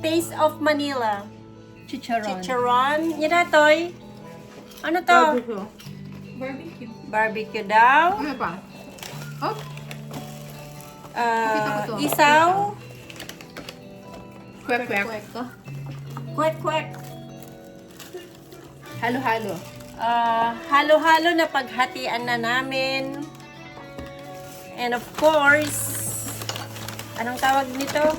Taste of Manila. Chicharon. Chicharon. Yan na, Toy. Ano to? Barbecue. Barbecue. Barbecue daw. Ano pa? Oh, ko to. Isaw. kwek-kwek. Kwek-kwek. Halo-halo. Halo-halo na paghatian na namin. And of course, anong tawag nito?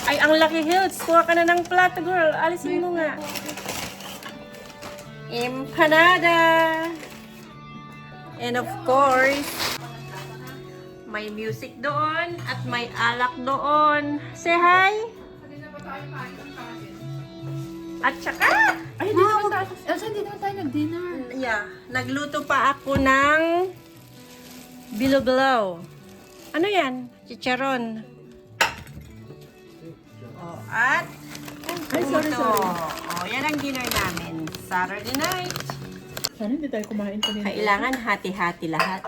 Ay, ang Lucky Hills. Kuha ka na ng plato, girl. Alisin mo nga. Empanada. And of course, may music doon at may alak doon. Say hi. At saka, Ay, hindi naman tayo. Elsa, hindi naman tayo nag-dinner. yeah, nagluto pa ako ng bilo-bilo. Ano yan? Chicharon. Oh, at Ay, sorry, ito. sorry. Oh, yan ang dinner namin. Saturday night. Sana hindi tayo kumain kanina. Kailangan hati-hati lahat.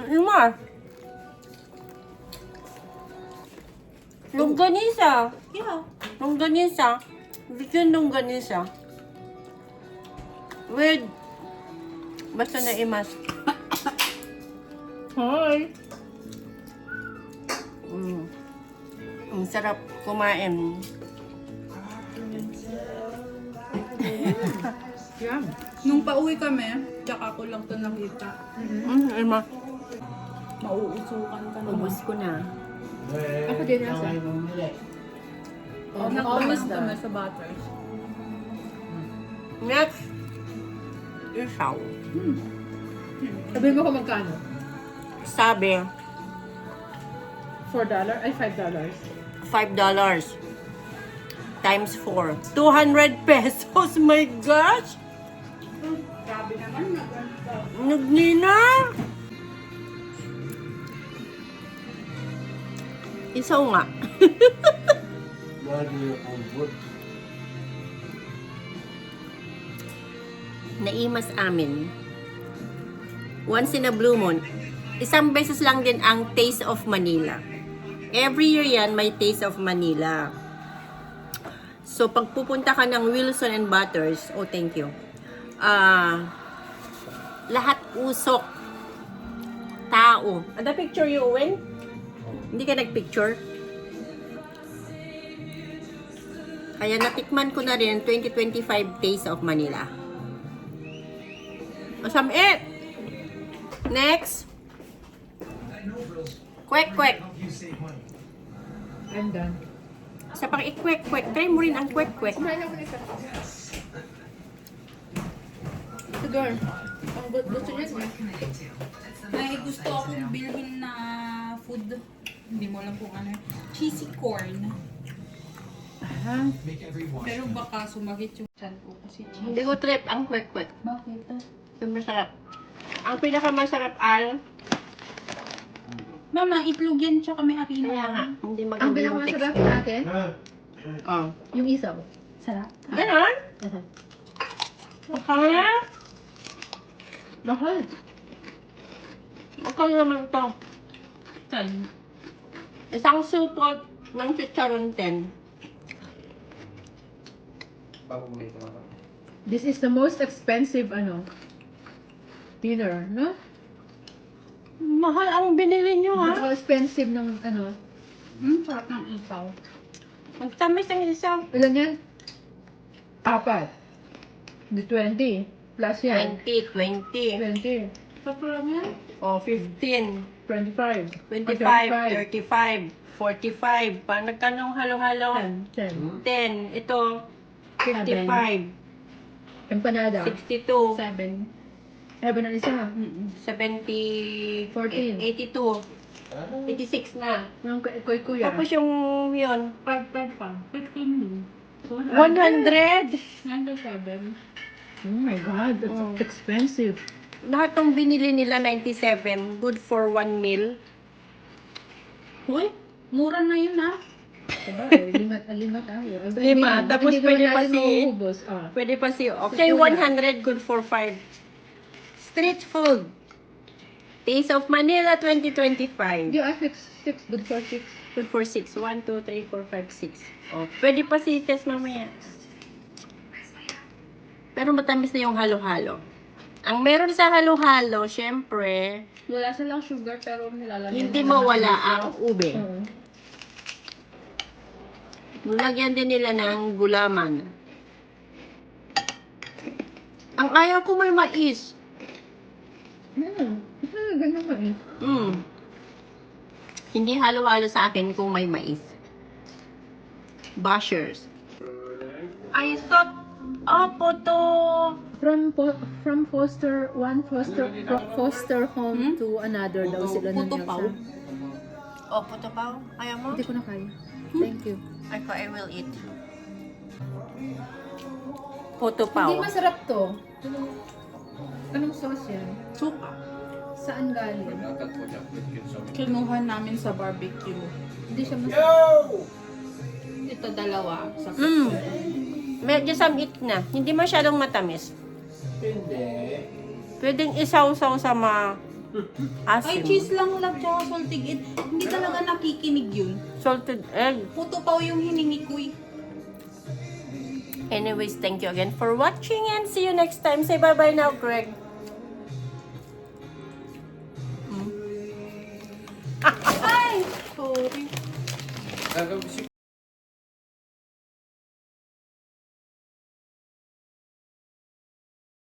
Lumar. Longganisa. Yeah. Longganisa. Bigyan longganisa. With basta na imas. Hi! Ang sarap kumain. Yeah. Nung pauwi kami, tsaka ko lang ito nakita. Ima. Mauusukan ka naman. Ubus ko na. Ako din nasa. Oh, Nagtamas almost kami done. sa butters. Next. Isaw. Sabihin mo kung magkano? Sabi, $4? Ay, $5. $5 times 4. 200 pesos. My gosh! Grabe naman. Nagnina! Isaw nga. Naimas amin. Once in a blue moon. Isang beses lang din ang Taste of Manila. Every year yan, may Taste of Manila. So, pag pupunta ka ng Wilson and Butters, oh, thank you. Lahat usok. Tao. Ada picture you, Owen? Hindi ka nagpicture? Kaya natikman ko na rin 2025 Taste of Manila. Awesome it! Next. Kwek-kwek. I'm done. Sa pang ikwek-kwek, try mo rin ang kwek-kwek. Kumain ako nito. Sugar. Ang gusto niya siya. May gusto akong bilhin na food. Hindi mo alam kung ano. Cheesy corn. Pero baka sumagit yung chan ko kasi cheese. Hindi ko trip ang kwek-kwek. Bakit? Yung masarap. Ang pinakamasarap al, Mama, itlog yan tsaka may harina. kaya nga, hindi Ang maganda yung pinakamasarap texture. natin, Oh. yung isaw. Sarap. Ganon? Makaya? Mahal. Makaya naman to. Saan? Isang supot ng chicharon 10. This is the most expensive, dinner, no? Mahal ang binili nyo, ha? Expensive ng, Sarap ng isaw. Magtamis ang isang ilan yan? 4. Di 20. Plus yan. 20, 20. 20. Sarap lang yan. O, 15. 25. 25, 35, 45. Pa, nagkanong halo-halo? 10. 10. Ito, 55, Empanada. 62, 7. Na isa. 70, 14. 82, 86 na. Yung kuya. Tapos yung yun, 5 pa. 15 100. 97. Oh my God, that's expensive. Lahat ng binili nila 97, good for 1 meal. Uy, mura na yun ah. Diba? Lima tayo. Lima. Tapos Hindi pwede naman pa natin si- mauubos. Pwede pa si okay, 100 good for 5. Street food. Taste of Manila 2025. You are 6, good for 6. Good for 6. 1, 2, 3, 4, 5, 6. Oh, pwede pa si test mamaya. Pero matamis na yung halo-halo. Ang meron sa halo-halo, syempre, Wala silang sugar pero nilalagyan. hindi mawala ang ube. Oo. Lagyan din nila ng gulaman. Ang ayaw ko may mais. Ganyan ba eh? Hindi halo-halo sa akin kung may mais. Bashers. I thought, to. From foster home to another daw sila ng Puto pao. Puto pao. Ayaw mo? Hindi ko na kaya. Thank you. I will eat. Puto Hindi pao. masarap to. Anong sauce yan? Suka. Saan galing? Kinuha namin sa barbecue. Hindi siya masarap. Ito dalawa. Sa Medyo samit na. Hindi masyadong matamis. Pwedeng isaw-saw sa Ay, asim. cheese lang lang tsaka salted egg. Hindi talaga nakikinig yun. Salted egg. Puto pao yung hiningi ko eh. Anyways, thank you again for watching and see you next time. Say bye-bye now, Greg. Ay! Sorry. Gagawin